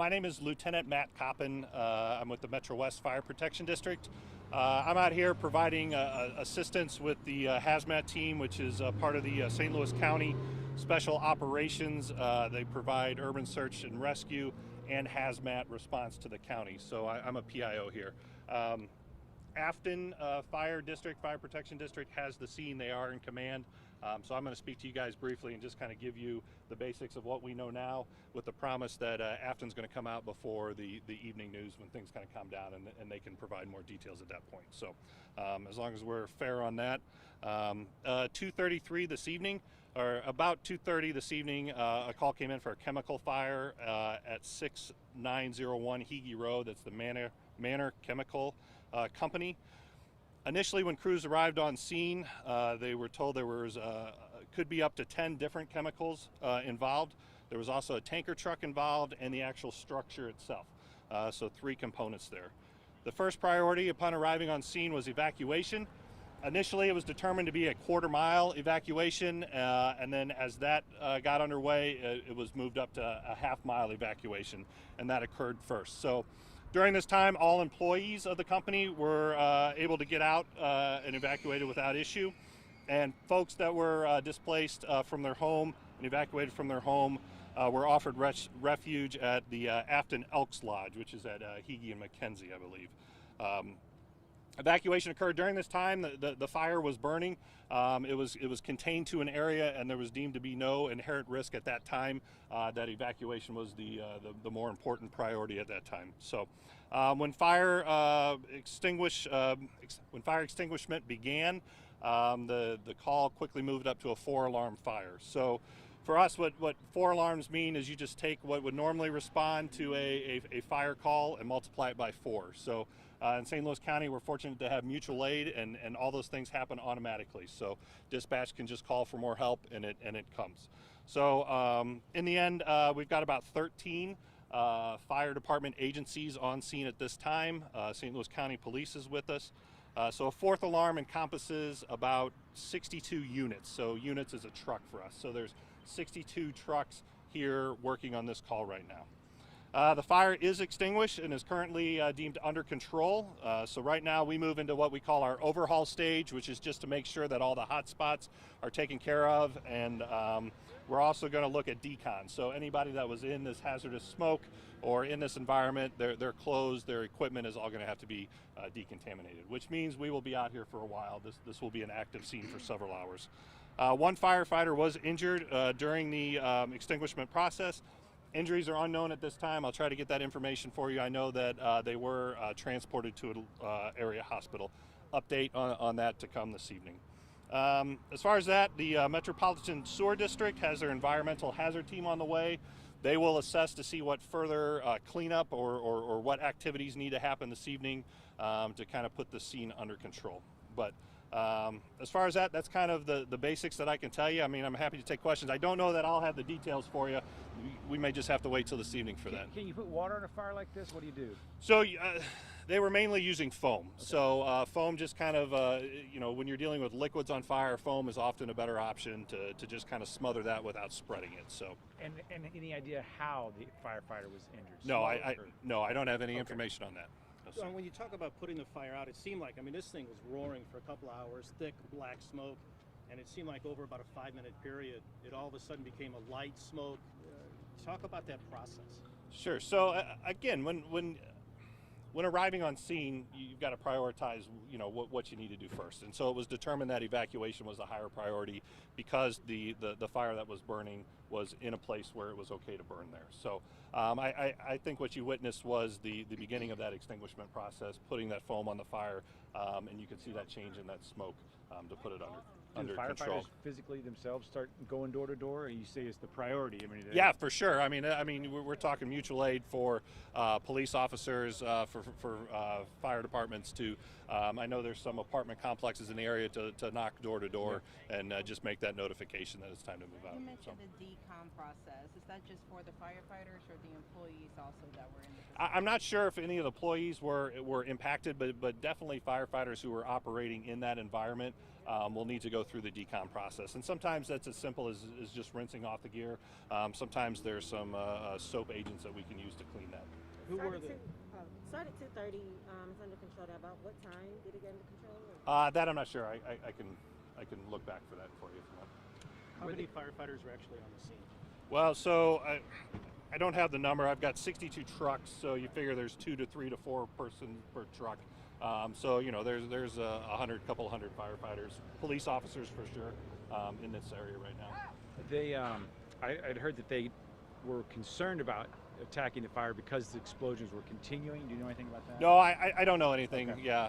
My name is Lieutenant Matt Coppin. I'm with the Metro West Fire Protection District. I'm out here providing assistance with the hazmat team, which is part of the St. Louis County Special Operations. They provide urban search and rescue and hazmat response to the county. So I'm a PIO here. Affton Fire Protection District has the scene. They are in command. So I'm going to speak to you guys briefly and just kind of give you the basics of what we know now, with the promise that Affton's going to come out before the evening news when things kind of calm down, and they can provide more details at that point. So as long as we're fair on that. 2:33 this evening, or about 2:30 this evening, a call came in for a chemical fire at 6901 Heege Road. That's the Manor Chemical Company. Initially, when crews arrived on scene, they were told there was could be up to 10 different chemicals involved. There was also a tanker truck involved and the actual structure itself. So 3 components there. The first priority upon arriving on scene was evacuation. Initially, it was determined to be a quarter-mile evacuation, and then as that got underway, it was moved up to a half-mile evacuation, and that occurred first. So during this time, all employees of the company were able to get out and evacuated without issue. And folks that were displaced from their home and evacuated from their home were offered refuge at the Affton Elks Lodge, which is at Heege and McKenzie, I believe. Evacuation occurred during this time. The fire was burning. It was contained to an area, and there was deemed to be no inherent risk at that time. That evacuation was the more important priority at that time. So when fire extinguishment began, the call quickly moved up to a 4-alarm fire. So for us, what 4 alarms mean is you just take what would normally respond to a fire call and multiply it by 4. So in St. Louis County, we're fortunate to have mutual aid, and all those things happen automatically. So dispatch can just call for more help, and it comes. So in the end, we've got about 13 fire department agencies on scene at this time. St. Louis County Police is with us. So a 4th alarm encompasses about 62 units. So units is a truck for us. So there's 62 trucks here working on this call right now. The fire is extinguished and is currently deemed under control. So right now we move into what we call our overhaul stage, which is just to make sure that all the hot spots are taken care of. And we're also going to look at decon. So anybody that was in this hazardous smoke or in this environment, their clothes, their equipment is all going to have to be decontaminated, which means we will be out here for a while. This will be an active scene for several hours. 1 firefighter was injured during the extinguishment process. Injuries are unknown at this time. I'll try to get that information for you. I know that they were transported to an area hospital. Update on that to come this evening. As far as that, the Metropolitan Sewer District has their environmental hazard team on the way. They will assess to see what further cleanup or what activities need to happen this evening to kind of put the scene under control. But as far as that's kind of the basics that I can tell you. I mean, I'm happy to take questions. I don't know that I'll have the details for you. We may just have to wait till this evening for that. Can you put water on a fire like this? What do you do? So they were mainly using foam. Okay. So foam just kind of, when you're dealing with liquids on fire, foam is often a better option to just kind of smother that without spreading it. So. And any idea how the firefighter was injured? No, I don't have any information on that. So when you talk about putting the fire out, it seemed like, this thing was roaring for a couple hours, thick black smoke, and it seemed like over about a 5-minute period, it all of a sudden became a light smoke. Talk about that process. Sure. So again, when arriving on scene, you've got to prioritize, what you need to do first. And so it was determined that evacuation was the higher priority because the fire that was burning was in a place where it was okay to burn there. So I think what you witnessed was the beginning of that extinguishment process, putting that foam on the fire, and you could see that change in that smoke to put it under firefighters control. Physically themselves start going door to door, or you say it's the priority? Yeah, for sure. I mean, we're talking mutual aid for police officers, for fire departments to. I know there's some apartment complexes in the area to knock door to door and just make that notification that it's time to move out. You mentioned the decom process. Is that just for the firefighters or the employees also that were in the I'm not sure if any of the employees were impacted, but definitely firefighters who were operating in that environment will need to go through the decom process. And sometimes that's as simple as just rinsing off the gear. Sometimes there's some soap agents that we can use to clean that. Who were the? Started 2:30. It's under control. At about what time did it get under control? That I'm not sure. I can look back for that for you if you want. How many firefighters were actually on the scene? Well, so I don't have the number. I've got 62 trucks, so you figure there's 2 to 3 to 4 person per truck. So there's a couple hundred firefighters, police officers for sure, in this area right now. I'd heard that they were concerned about attacking the fire because the explosions were continuing. Do you know anything about that? No, I don't know anything. Okay. Yeah,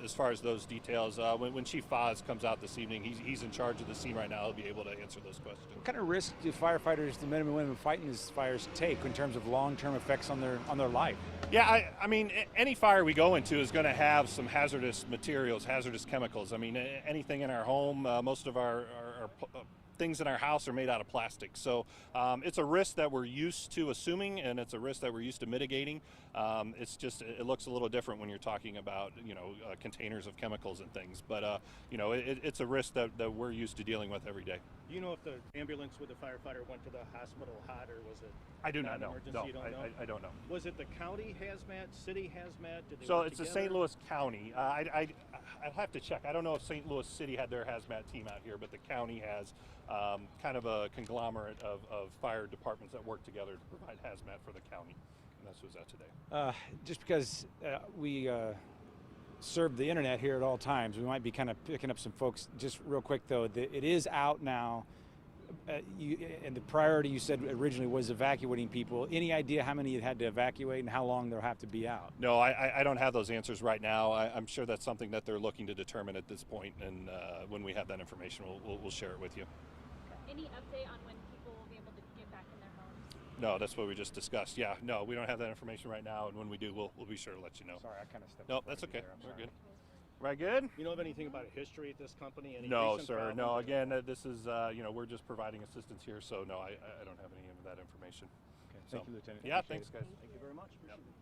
as far as those details. When Chief Foz comes out this evening, he's in charge of the scene right now. He'll be able to answer those questions. What kind of risk do firefighters, the men and women fighting these fires, take in terms of long-term effects on their life? Yeah, I mean, any fire we go into is going to have some hazardous materials, hazardous chemicals. I mean, anything in our home, most of our things in our house are made out of plastic. So it's a risk that we're used to assuming, and it's a risk that we're used to mitigating. It's just, it looks a little different when you're talking about, containers of chemicals and things. But, it's a risk that we're used to dealing with every day. Do you know if the ambulance with the firefighter went to the hospital hot, or was it? I do not know. Emergency? No, You don't know? I don't know. Was it the county hazmat, city hazmat? Did they So work it's the together? St. Louis County. I'll have to check. I don't know if St. Louis City had their hazmat team out here, but the county has kind of a conglomerate of fire departments that work together to provide hazmat for the county. And that's who's out today. Just because we serve the internet here at all times, we might be kind of picking up some folks. Just real quick though, it is out now. And the priority you said originally was evacuating people. Any idea how many you had to evacuate and how long they'll have to be out? No, I don't have those answers right now. I'm sure that's something that they're looking to determine at this point, and when we have that information, we'll share it with you. Any update on when people will be able to get back in their homes? No, that's what we just discussed. Yeah, no, we don't have that information right now, and when we do, we'll be sure to let you know. Sorry, I kind of stepped. No, in front that's of you okay. there. I'm We're sorry. good. Right, good? You know of anything about a history at this company? Any No, recent sir. problems No, or- again, this is, we're just providing assistance here, so no, I don't have any of that information. Okay. Thank So, you, Lieutenant. Yeah, Appreciate thanks, it. guys. Thank you very much. Appreciate it.